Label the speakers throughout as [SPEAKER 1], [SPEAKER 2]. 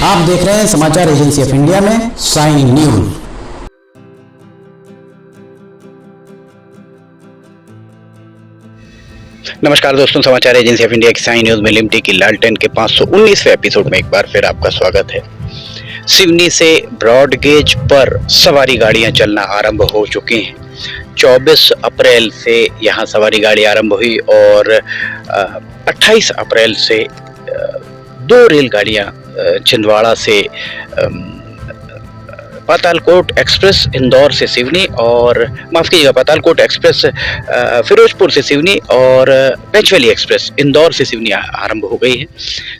[SPEAKER 1] आप देख रहे हैं समाचार एजेंसी ऑफ इंडिया में साइन न्यूज।
[SPEAKER 2] नमस्कार दोस्तों, समाचार एजेंसी ऑफ इंडिया की साइन न्यूज में लिमटी की लालटेन के 519वें एपिसोड में एक बार फिर आपका स्वागत है। सिवनी से ब्रॉडगेज पर सवारी गाड़ियां चलना आरंभ हो चुकी हैं। 24 अप्रैल से यहां सवारी गाड़ी आरंभ हुई और 28 अप्रैल से 2 रेलगाड़ियां छिंदवाड़ा से पातालकोट एक्सप्रेस इंदौर से सिवनी और माफ कीजिएगा पातालकोट एक्सप्रेस फिरोजपुर से सिवनी और पेंचवली एक्सप्रेस इंदौर से सिवनी आरंभ हो गई है।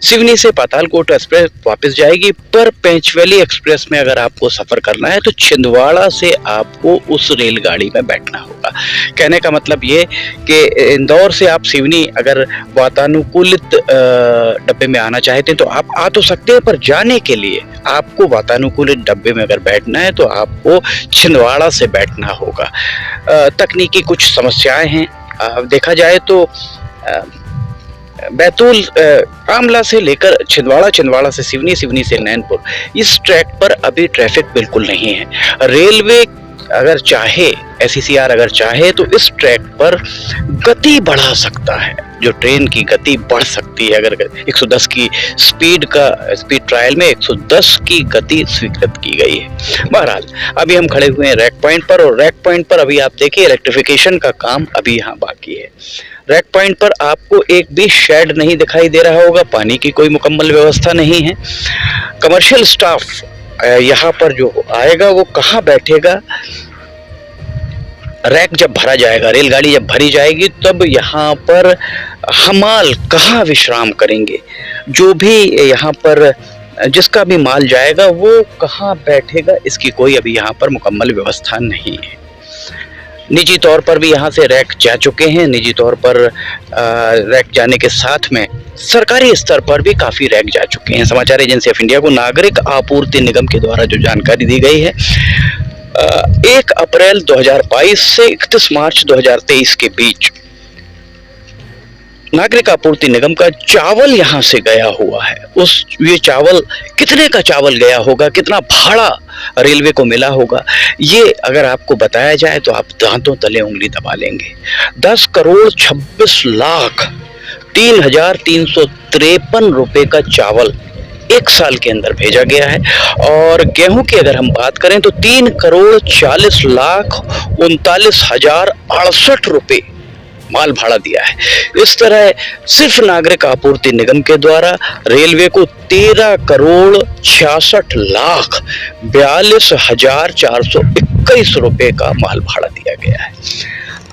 [SPEAKER 2] सिवनी से पातालकोट एक्सप्रेस वापस जाएगी, पर पेंचवली एक्सप्रेस में अगर आपको सफर करना है तो छिंदवाड़ा से आपको उस रेलगाड़ी में बैठना होगा। कहने का मतलब ये कि इंदौर से आप सिवनी अगर वातानुकूलित डब्बे में आना चाहते हैं तो आप आ तो सकते हैं, पर जाने के लिए आपको वातानुकूलित डब्बे में अगर बैठना है तो आपको छिंदवाड़ा से बैठना होगा। तकनीकी कुछ समस्याएं हैं। देखा जाए तो बैतूल आमला से लेकर छिंदवाड़ा, छिंदवाड़ा से सिवनी, सिवनी से नैनपुर, इस ट्रैक पर अभी ट्रैफिक बिल्कुल नहीं है। रेलवे अगर चाहे, SECR अगर चाहे तो इस ट्रैक पर गति बढ़ा सकता है। जो ट्रेन की गति बढ़ सकती है, अगर 110 की स्पीड ट्रायल में 110 की गति स्वीकृत की गई है। बहरहाल अभी हम खड़े हुए हैं रैक पॉइंट पर, और रैक पॉइंट पर अभी आप देखिए इलेक्ट्रिफिकेशन का काम अभी यहाँ बाकी है। रैक पॉइंट पर आपको एक भी शेड नहीं दिखाई दे रहा होगा, पानी की कोई मुकम्मल व्यवस्था नहीं है। कमर्शियल स्टाफ यहाँ पर जो आएगा वो कहाँ बैठेगा? रैक जब भरा जाएगा, रेलगाड़ी जब भरी जाएगी, तब यहाँ पर हमाल कहाँ विश्राम करेंगे? जो भी यहाँ पर जिसका भी माल जाएगा वो कहाँ बैठेगा, इसकी कोई अभी यहाँ पर मुकम्मल व्यवस्था नहीं है। निजी तौर पर भी यहाँ से रैक जा चुके हैं। निजी तौर पर रैक जाने के साथ में सरकारी स्तर पर भी काफ़ी रैक जा चुके हैं। समाचार एजेंसी ऑफ इंडिया को नागरिक आपूर्ति निगम के द्वारा जो जानकारी दी गई है, 1 अप्रैल 2022 से 31 मार्च 2023 के बीच नागरिक आपूर्ति निगम का चावल यहां से गया हुआ है। ये चावल कितने का चावल गया होगा, कितना भाड़ा रेलवे को मिला होगा, ये अगर आपको बताया जाए तो आप दांतों तले उंगली दबा लेंगे। 10 करोड़ 26 लाख 3,353 रुपए का चावल 1 साल के अंदर भेजा गया है। और गेहूं की अगर हम बात करें तो 3 करोड़ 40 लाख 39,068 रुपए माल भाड़ा दिया है। इस तरह सिर्फ नागरिक आपूर्ति निगम के द्वारा रेलवे को 13 करोड़ 66 लाख 42,421 रुपए का माल भाड़ा दिया गया है।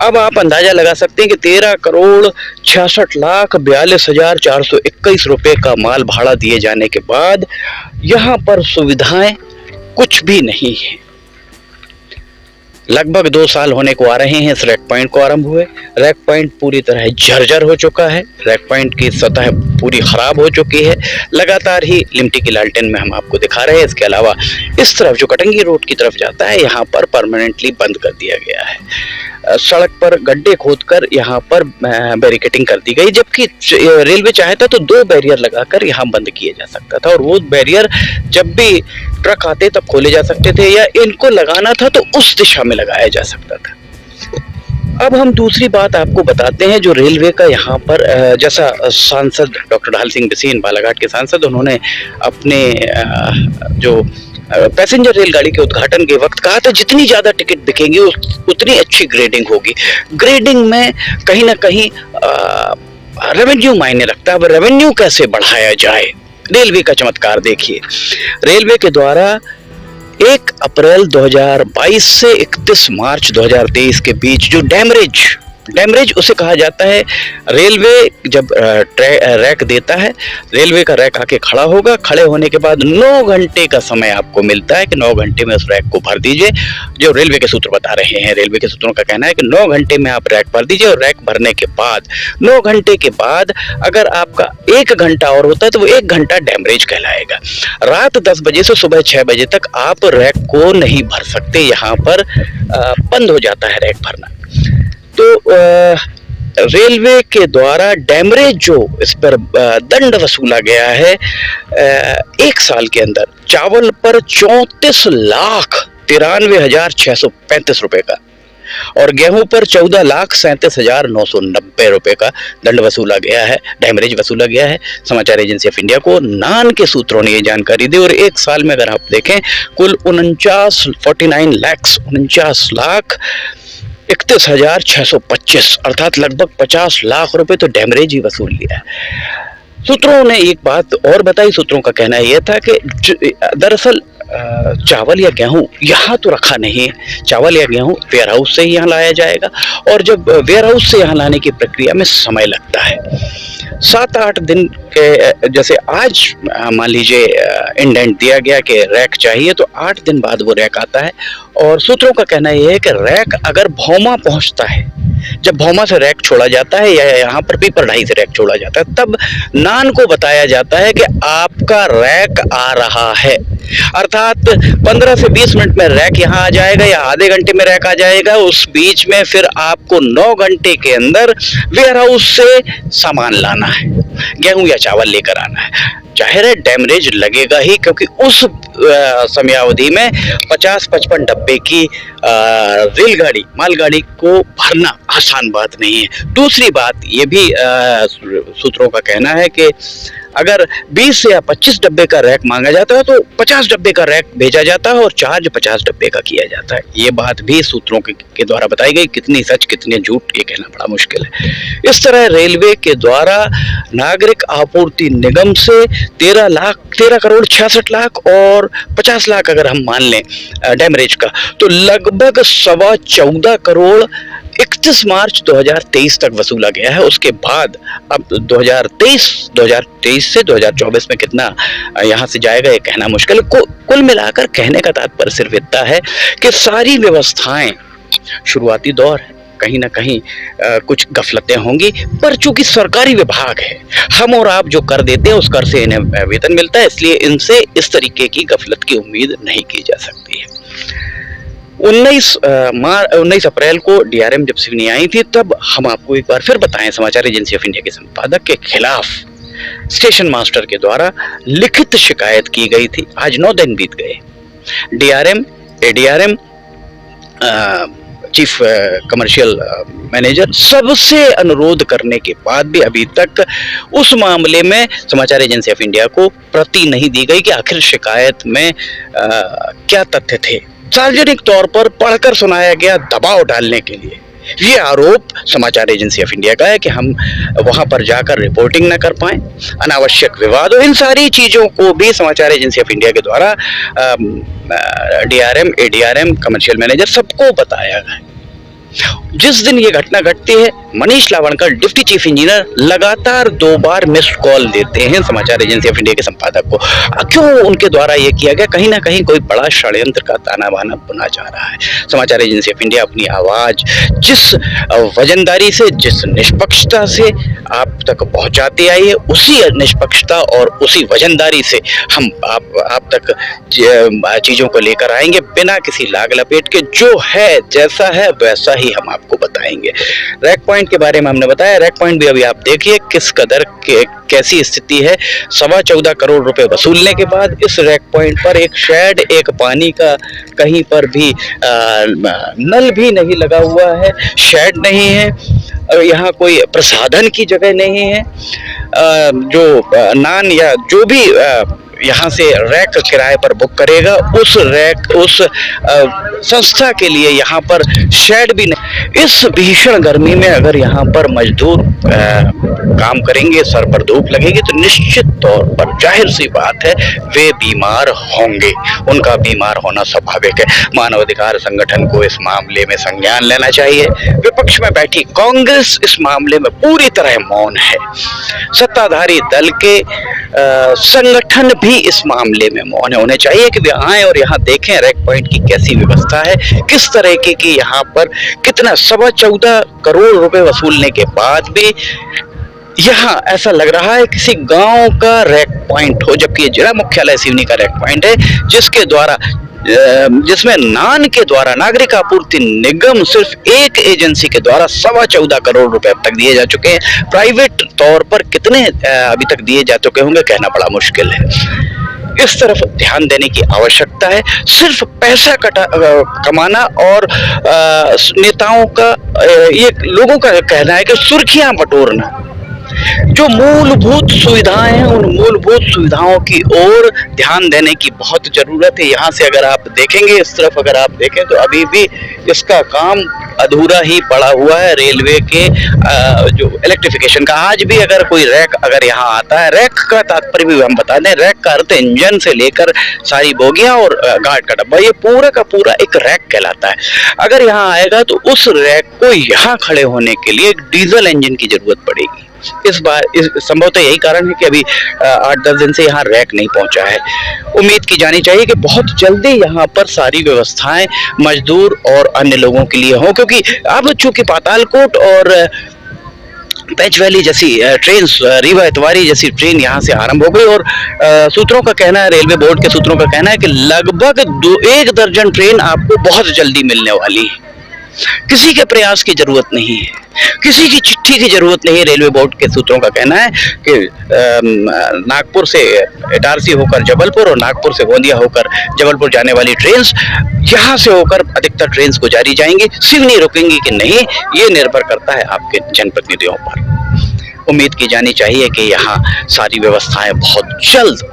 [SPEAKER 2] अब आप अंदाजा लगा सकते हैं कि 13 करोड़ 66 लाख 42,421 रुपए का माल भाड़ा दिए जाने के बाद यहाँ पर सुविधाएं कुछ भी नहीं है। लगभग 2 साल होने को आ रहे हैं इस रैक पॉइंट को आरंभ हुए। रैक पॉइंट पूरी तरह जर्जर हो चुका है। रैक पॉइंट की सतह पूरी खराब हो चुकी है। लगातार ही लिमटी की लालटेन में हम आपको दिखा रहे हैं। इसके अलावा इस तरफ जो कटंगी रोड की तरफ जाता है, यहाँ पर परमानेंटली बंद कर दिया गया है। सड़क पर गड्ढे खोदकर यहाँ पर बैरिकेडिंग कर दी गई, जबकि रेलवे चाहता तो 2 बैरियर लगाकर यहाँ बंद किए जा सकता था, और वो बैरियर जब भी ट्रक आते तब खोले जा सकते थे, या इनको लगाना था तो उस दिशा में लगाया जा सकता था। अब हम दूसरी बात आपको बताते हैं। जो रेलवे का यहाँ पर जैसा सांसद डॉक्टर ढाल सिंह बिसेन, बालाघाट के सांसद, उन्होंने अपने जो पैसेंजर रेलगाड़ी के उद्घाटन के वक्त कहा था जितनी ज्यादा टिकट बिकेंगी उतनी अच्छी ग्रेडिंग होगी। ग्रेडिंग में कहीं ना कहीं रेवेन्यू मायने रखता है। अब रेवेन्यू कैसे बढ़ाया जाए, रेलवे का चमत्कार देखिए। रेलवे के द्वारा 1 अप्रैल 2022 से 31 मार्च 2023 के बीच जो डैमरेज उसे कहा जाता है। रेलवे जब रैक देता है, रेलवे का रैक आके खड़ा होगा, खड़े होने के बाद 9 घंटे का समय आपको मिलता है कि 9 घंटे में उस रैक को भर दीजिए। जो रेलवे के सूत्र बता रहे हैं, रेलवे के सूत्रों का कहना है कि 9 घंटे में आप रैक भर दीजिए, और रैक भरने के बाद 9 घंटे के बाद अगर आपका 1 घंटा और होता है तो वो 1 घंटा डैमरेज कहलाएगा। रात 10 बजे से सुबह 6 बजे तक आप रैक को नहीं भर सकते, यहाँ पर बंद हो जाता है रैक भरना। तो रेलवे के द्वारा डैमरेज जो इस पर दंड वसूला गया है 1 साल के अंदर चावल पर 34,93,635 रुपए का और गेहूं पर 14,37,990 रुपए का दंड वसूला गया है, डैमरेज वसूला गया है। समाचार एजेंसी ऑफ इंडिया को नान के सूत्रों ने ये जानकारी दी और 1 साल में अगर आप देखें कुल 49,31,625 अर्थात लगभग 50 लाख रुपए तो डैमरेज ही वसूल लिया है। सूत्रों ने एक बात और बताई। सूत्रों का कहना यह था कि दरअसल चावल या गेहूं यहाँ तो रखा नहीं है, चावल या गेहूं वेयर हाउस से ही यहाँ लाया जाएगा और जब वेयर हाउस से यहाँ लाने की प्रक्रिया में समय लगता है 7-8 दिन के, जैसे आज मान लीजिए इंडेंट दिया गया कि रैक चाहिए तो 8 दिन बाद वो रैक आता है। और सूत्रों का कहना यह है कि रैक अगर भौमा पहुंचता है, जब भौमा से रैक छोड़ा जाता है या यहाँ पर पीपरढाई से रैक छोड़ा जाता है, तब नान को बताया जाता है कि आपका रैक आ रहा है। अर्थात 15 से 20 मिनट में रैक यहाँ आ जाएगा या आधे घंटे में रैक आ जाएगा। उस बीच में फिर आपको 9 घंटे के अंदर वेयर हाउस से सामान लाना है, गेहूं या चावल लेकर आना है। जाहिर है डैमरेज लगेगा ही, क्योंकि उस समयावधि में 50-55 डब्बे की रेलगाड़ी मालगाड़ी को भरना आसान बात नहीं है। दूसरी बात ये भी सूत्रों का कहना है कि अगर 20 या 25 डब्बे का रैक मांगा जाता है तो 50 डब्बे का रैक भेजा जाता है और चार्ज 50 डब्बे का किया जाता है। ये बात भी सूत्रों के द्वारा बताई गई। कितनी सच कितनी झूठ ये कहना बड़ा मुश्किल है। इस तरह रेलवे के द्वारा नागरिक आपूर्ति निगम से 13 करोड़ 66 लाख और 50 लाख अगर हम मान लें डैमरेज का, तो लगभग 14.25 करोड़ 31 मार्च 2023 तक वसूला गया है। उसके बाद अब 2023 से 2024 में कितना यहाँ से जाएगा ये कहना मुश्किल है। कुल मिलाकर कहने का तात्पर्य सिर्फ इतना है कि सारी व्यवस्थाएं शुरुआती दौर है, कहीं ना कहीं कुछ गफलतें होंगी, पर चूंकि सरकारी विभाग है, हम और आप जो कर देते हैं उस कर से इन्हें वेतन मिलता है, इसलिए इनसे इस तरीके की गफलत की उम्मीद नहीं की जा सकती है। 19 अप्रैल को डीआरएम जब सिवनी आई थी, तब हम आपको एक बार फिर बताएं, समाचार एजेंसी ऑफ इंडिया के संपादक के खिलाफ स्टेशन मास्टर के द्वारा लिखित शिकायत की गई थी। आज 9 दिन बीत गए। DRM, ADRM, chief commercial manager सबसे अनुरोध करने के बाद भी अभी तक उस मामले में समाचार एजेंसी ऑफ इंडिया को प्रति नहीं दी गई कि आखिर शिकायत में क्या तथ्य थे। सार्वजनिक तौर पर पढ़कर सुनाया गया दबाव डालने के लिए। ये आरोप समाचार एजेंसी ऑफ इंडिया का है कि हम वहां पर जाकर रिपोर्टिंग न कर पाए, अनावश्यक विवाद, और इन सारी चीजों को भी समाचार एजेंसी ऑफ इंडिया के द्वारा डीआरएम, एडीआरएम, कमर्शियल मैनेजर सबको बताया गया। जिस दिन ये घटना घटती है, मनीष लावणकर डिप्टी चीफ इंजीनियर लगातार 2 बार मिस्ड कॉल देते हैं समाचार एजेंसी ऑफ इंडिया के संपादक को। क्यों उनके द्वारा ये किया गया? कहीं ना कहीं कोई बड़ा षड्यंत्र का ताना बाना बुना जा रहा है। समाचार एजेंसी ऑफ इंडिया अपनी आवाज जिस वजनदारी से, जिस निष्पक्षता से आप तक पहुंचाती आई है, उसी निष्पक्षता और उसी वजनदारी से हम आप तक चीजों को लेकर आएंगे, बिना किसी लाग लपेट के। जो है जैसा है वैसा ही हम आपको बताएंगे। रैक पॉइंट के बारे में हमने बताया। रैक पॉइंट भी अभी आप देखिए किस कदर कैसी स्थिति है। 14.25 करोड़ रुपए वसूलने के बाद इस रैक पॉइंट पर एक शेड, एक पानी का कहीं पर भी नल भी नहीं लगा हुआ है, शेड नहीं है, यहाँ कोई प्रसाधन की जगह नहीं है। जो नान या जो भी यहाँ से रैक किराए पर बुक करेगा, उस संस्था के लिए यहाँ पर शेड भी नहीं। इस भीषण गर्मी में अगर यहाँ पर मजदूर काम करेंगे, सर पर धूप लगेगी, तो निश्चित तौर पर जाहिर सी बात है वे बीमार होंगे। उनका बीमार होना स्वाभाविक है। मानवाधिकार संगठन को इस मामले में संज्ञान लेना चाहिए। विपक्ष में बैठी कांग्रेस इस मामले में पूरी तरह मौन है। सत्ताधारी दल के संगठन भी इस मामले में मौन होने चाहिए कि वे आए और यहाँ देखें रैक पॉइंट की कैसी व्यवस्था है, किस तरह की यहाँ पर कितना 14.25 करोड़ रुपए वसूलने के बाद भी यहाँ ऐसा लग रहा है किसी गांव का रैक पॉइंट हो, जबकि ये जिला मुख्यालय सिवनी का रैक पॉइंट है, जिसके द्वारा जिसमें नान के द्वारा नागरिक आपूर्ति निगम सिर्फ एक एजेंसी के द्वारा 14.25 करोड़ रुपए अब तक दिए जा चुके हैं। प्राइवेट तौर पर कितने अभी तक दिए जा चुके होंगे कहना बड़ा मुश्किल है। इस तरफ ध्यान देने की आवश्यकता है। सिर्फ पैसा कमाना और नेताओं का ये लोगों का कहना है कि सुर्खियां बटोरना, जो मूलभूत सुविधाएं हैं उन मूलभूत सुविधाओं की ओर ध्यान देने की बहुत जरूरत है। यहाँ से अगर आप देखेंगे, इस तरफ अगर आप देखें तो अभी भी इसका काम अधूरा ही पड़ा हुआ है। रेलवे के जो इलेक्ट्रिफिकेशन का, आज भी अगर कोई रैक अगर यहाँ आता है, रैक का तात्पर्य भी हम बता दें, रैक का अर्थ इंजन से लेकर सारी बोगियां और गार्ड का डब्बा, ये पूरा का पूरा एक रैक कहलाता है। अगर यहाँ आएगा तो उस रैक को यहाँ खड़े होने के लिए एक डीजल इंजन की जरूरत पड़ेगी। इस बार संभवतः यही कारण है कि अभी 8-10 दिन से यहाँ रैक नहीं पहुंचा है। उम्मीद की जानी चाहिए कि बहुत जल्दी यहाँ पर सारी व्यवस्थाएं मजदूर और अन्य लोगों के लिए हों, क्योंकि अब चूंकि पातालकोट और पेंच वैली जैसी ट्रेन, रीवा इतवारी जैसी ट्रेन यहाँ से आरंभ हो गई और सूत्रों का कहना है, रेलवे बोर्ड के सूत्रों का कहना है कि लगभग 1 दर्जन ट्रेन आपको बहुत जल्दी मिलने वाली है। किसी के प्रयास की जरूरत नहीं है, किसी की चिट्ठी की जरूरत नहीं है। रेलवे बोर्ड के सूत्रों का कहना है कि नागपुर से इटारसी होकर जबलपुर और नागपुर से गोंदिया होकर जबलपुर जाने वाली ट्रेन यहाँ से होकर अधिकतर ट्रेन को जारी जाएंगी। सिवनी रुकेंगी कि नहीं, ये निर्भर करता है आपके जनप्रतिनिधियों पर। उम्मीद की जानी चाहिए कि यहाँ सारी व्यवस्थाएं बहुत जल्द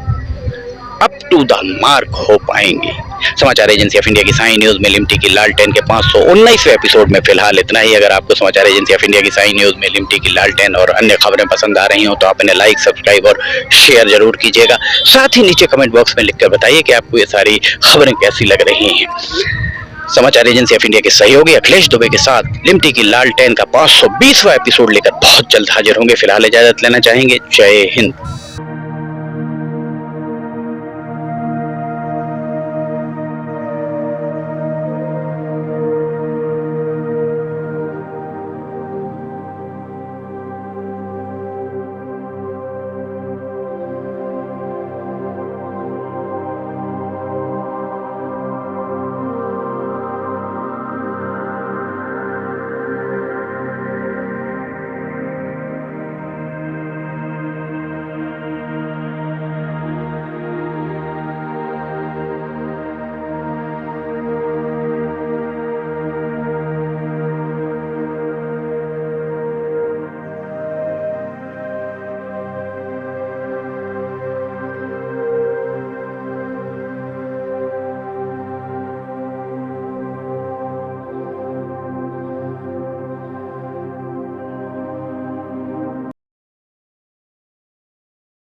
[SPEAKER 2] अप टू द मार्क हो पाएंगी। समाचार एजेंसी ऑफ इंडिया की साई न्यूज में लिमटी की लालटेन के 519वें एपिसोड में फिलहाल इतना ही। अगर आपको समाचार एजेंसी ऑफ इंडिया की साई न्यूज में लिमटी की लालटेन और अन्य खबरें पसंद आ रही हो तो आप इन्हें लाइक, सब्सक्राइब और शेयर जरूर कीजिएगा। साथ ही नीचे कमेंट बॉक्स में लिखकर बताइए कि आपको ये सारी खबरें कैसी लग रही हैं। समाचार एजेंसी ऑफ इंडिया के सहयोगी अखिलेश दुबे के साथ लिमटी की लालटेन का 520वां एपिसोड लेकर बहुत जल्द हाजिर होंगे। फिलहाल इजाजत लेना चाहेंगे। जय हिंद।